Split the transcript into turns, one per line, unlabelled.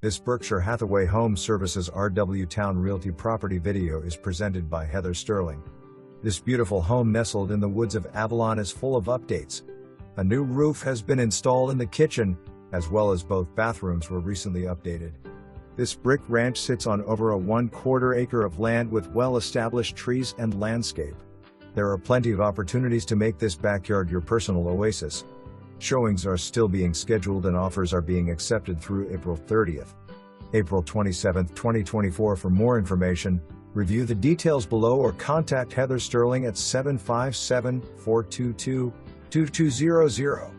This Berkshire Hathaway Home Services RW Towne Realty property video is presented by Heather.Sterling. This beautiful home nestled in the Woods of Avalon is full of updates. A new roof has been installed in the kitchen, as well as both bathrooms were recently updated. This brick ranch sits on over a 1/4 acre of land with well-established trees and landscape. There are plenty of opportunities to make this backyard your personal oasis. Showings are still being scheduled and offers are being accepted through April 30th. April 27, 2024. For more information, review the details below or contact Heather.Sterling at 757-422-2200.